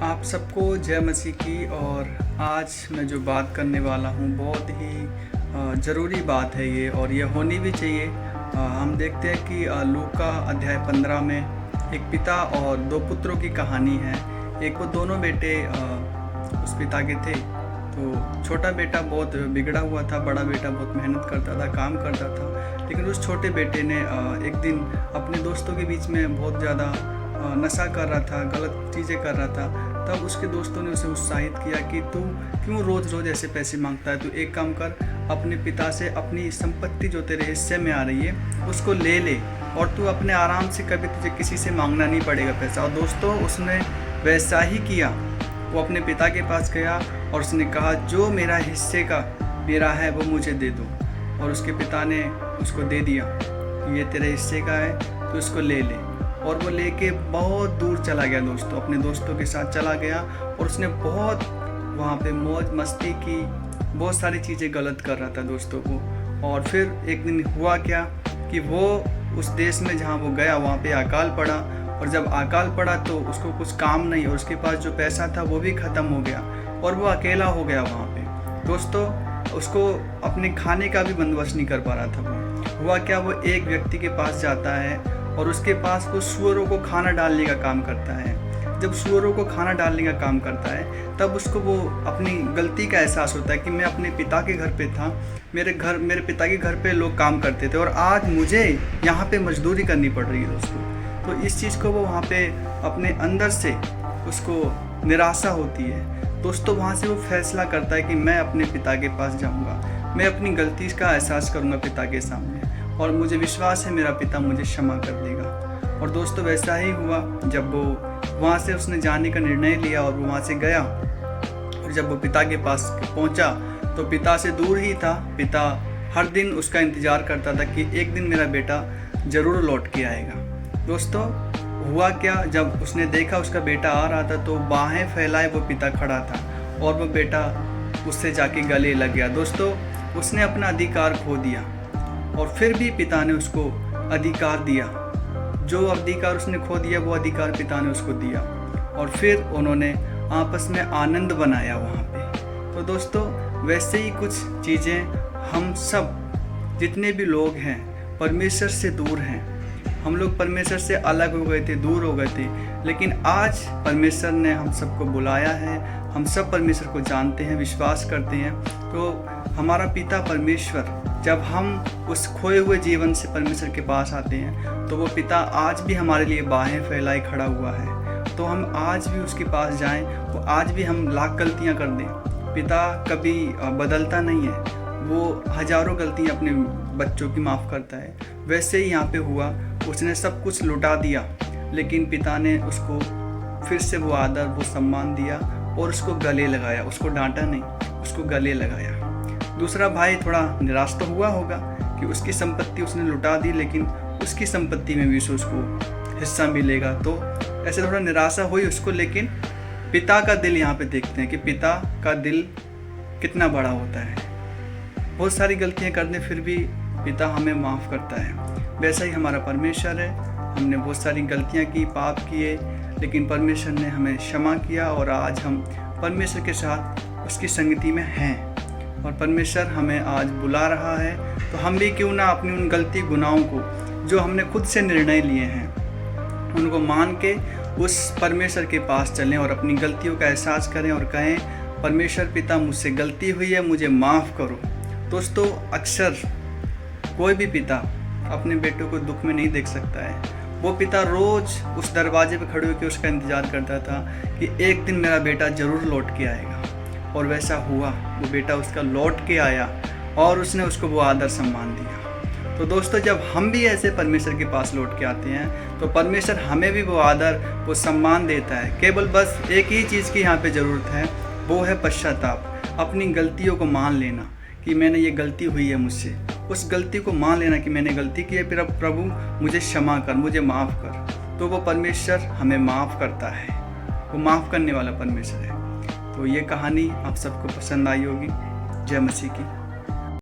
आप सबको जय मसीह की। और आज मैं जो बात करने वाला हूँ बहुत ही ज़रूरी बात है ये, और ये होनी भी चाहिए। हम देखते हैं कि लूका अध्याय 15 में एक पिता और दो पुत्रों की कहानी है। एक वो दोनों बेटे उस पिता के थे। तो छोटा बेटा बहुत बिगड़ा हुआ था, बड़ा बेटा बहुत मेहनत करता था, काम करता था। लेकिन उस छोटे बेटे ने एक दिन अपने दोस्तों के बीच में बहुत ज़्यादा नशा कर रहा था, गलत चीज़ें कर रहा था। तब उसके दोस्तों ने उसे उत्साहित किया कि तू क्यों रोज़ रोज़ ऐसे पैसे मांगता है, तू एक काम कर, अपने पिता से अपनी संपत्ति जो तेरे हिस्से में आ रही है उसको ले ले, और तू अपने आराम से, कभी तुझे किसी से मांगना नहीं पड़ेगा पैसा। और दोस्तों, उसने वैसा ही किया। वो अपने पिता के पास गया और उसने कहा, जो मेरा हिस्से का मेरा है वो मुझे दे दो। और उसके पिता ने उसको दे दिया कि ये तेरे हिस्से का है, तो इसको ले ले। और वो लेके बहुत दूर चला गया दोस्तों, अपने दोस्तों के साथ चला गया, और उसने बहुत वहाँ पे मौज मस्ती की, बहुत सारी चीज़ें गलत कर रहा था दोस्तों को। और फिर एक दिन हुआ क्या कि वो उस देश में जहाँ वो गया वहाँ पे अकाल पड़ा, और जब अकाल पड़ा तो उसको कुछ काम नहीं, और उसके पास जो पैसा था वो भी ख़त्म हो गया, और वो अकेला हो गया वहाँ पे दोस्तों। उसको अपने खाने का भी बंदोबस्त नहीं कर पा रहा था। वो हुआ क्या, वो एक व्यक्ति के पास जाता है और उसके पास वो सूअरों को खाना डालने का काम करता है। जब सूअरों को खाना डालने का काम करता है तब उसको वो अपनी गलती का एहसास होता है कि मैं अपने पिता के घर पे था, मेरे पिता के घर पे लोग काम करते थे, और आज मुझे यहाँ पे मजदूरी करनी पड़ रही है दोस्तों। तो इस चीज़ को वो वहाँ पे अपने अंदर से उसको निराशा होती है दोस्तों। वहाँ से वो फैसला करता है कि मैं अपने पिता के पास जाऊँगा, मैं अपनी गलती का एहसास करूँगा पिता के सामने, और मुझे विश्वास है मेरा पिता मुझे क्षमा कर देगा। और दोस्तों, वैसा ही हुआ। जब वो वहाँ से उसने जाने का निर्णय लिया और वो वहाँ से गया, और जब वो पिता के पास पहुँचा तो पिता से दूर ही था। पिता हर दिन उसका इंतज़ार करता था कि एक दिन मेरा बेटा ज़रूर लौट के आएगा। दोस्तों, हुआ क्या, जब उसने देखा उसका बेटा आ रहा था तो बाहें फैलाए वो पिता खड़ा था, और वो बेटा उससे जाके गले लग गया। दोस्तों, उसने अपना अधिकार खो दिया, और फिर भी पिता ने उसको अधिकार दिया। जो अधिकार उसने खो दिया वो अधिकार पिता ने उसको दिया, और फिर उन्होंने आपस में आनंद बनाया वहाँ पे। तो दोस्तों, वैसे ही कुछ चीज़ें हम सब जितने भी लोग हैं परमेश्वर से दूर हैं। हम लोग परमेश्वर से अलग हो गए थे, दूर हो गए थे, लेकिन आज परमेश्वर ने हम सबको बुलाया है। हम सब परमेश्वर को जानते हैं, विश्वास करते हैं। तो हमारा पिता परमेश्वर, जब हम उस खोए हुए जीवन से परमेश्वर के पास आते हैं तो वो पिता आज भी हमारे लिए बाहें फैलाए खड़ा हुआ है। तो हम आज भी उसके पास जाएं, वो आज भी हम लाख गलतियां कर दें, पिता कभी बदलता नहीं है। वो हजारों गलतियां अपने बच्चों की माफ़ करता है। वैसे ही यहाँ पे हुआ, उसने सब कुछ लुटा दिया, लेकिन पिता ने उसको फिर से वो आदर, वो सम्मान दिया, और उसको गले लगाया। उसको डांटा नहीं, उसको गले लगाया। दूसरा भाई थोड़ा निराश तो हुआ होगा कि उसकी संपत्ति उसने लुटा दी, लेकिन उसकी संपत्ति में भी उसको हिस्सा मिलेगा, तो ऐसे थोड़ा निराशा हुई उसको। लेकिन पिता का दिल यहाँ पे देखते हैं कि पिता का दिल कितना बड़ा होता है। बहुत सारी गलतियाँ करने फिर भी पिता हमें माफ़ करता है। वैसा ही हमारा परमेश्वर है। हमने बहुत सारी गलतियाँ की, पाप किए, लेकिन परमेश्वर ने हमें क्षमा किया, और आज हम परमेश्वर के साथ उसकी संगति में हैं। और परमेश्वर हमें आज बुला रहा है, तो हम भी क्यों ना अपनी उन गलती गुनाहों को जो हमने खुद से निर्णय लिए हैं उनको मान के उस परमेश्वर के पास चलें, और अपनी गलतियों का एहसास करें और कहें, परमेश्वर पिता मुझसे गलती हुई है, मुझे माफ़ करो। दोस्तों, अक्सर कोई भी पिता अपने बेटों को दुख में नहीं देख सकता है। वो पिता रोज़ उस दरवाजे पर खड़े होकर उसका इंतज़ार करता था कि एक दिन मेरा बेटा ज़रूर लौट के आएगा, और वैसा हुआ। वो बेटा उसका लौट के आया, और उसने उसको वो आदर सम्मान दिया। तो दोस्तों, जब हम भी ऐसे परमेश्वर के पास लौट के आते हैं तो परमेश्वर हमें भी वो आदर, वो सम्मान देता है। केवल बस एक ही चीज़ की यहाँ पे ज़रूरत है, वो है पश्चाताप। अपनी गलतियों को मान लेना कि मैंने ये गलती हुई है मुझसे, उस गलती को मान लेना कि मैंने गलती की है, फिर अब प्रभु मुझे क्षमा कर, मुझे माफ़ कर। तो वो परमेश्वर हमें माफ़ करता है, वो माफ़ करने वाला परमेश्वर है। तो ये कहानी आप सबको पसंद आई होगी। जय मसीह की।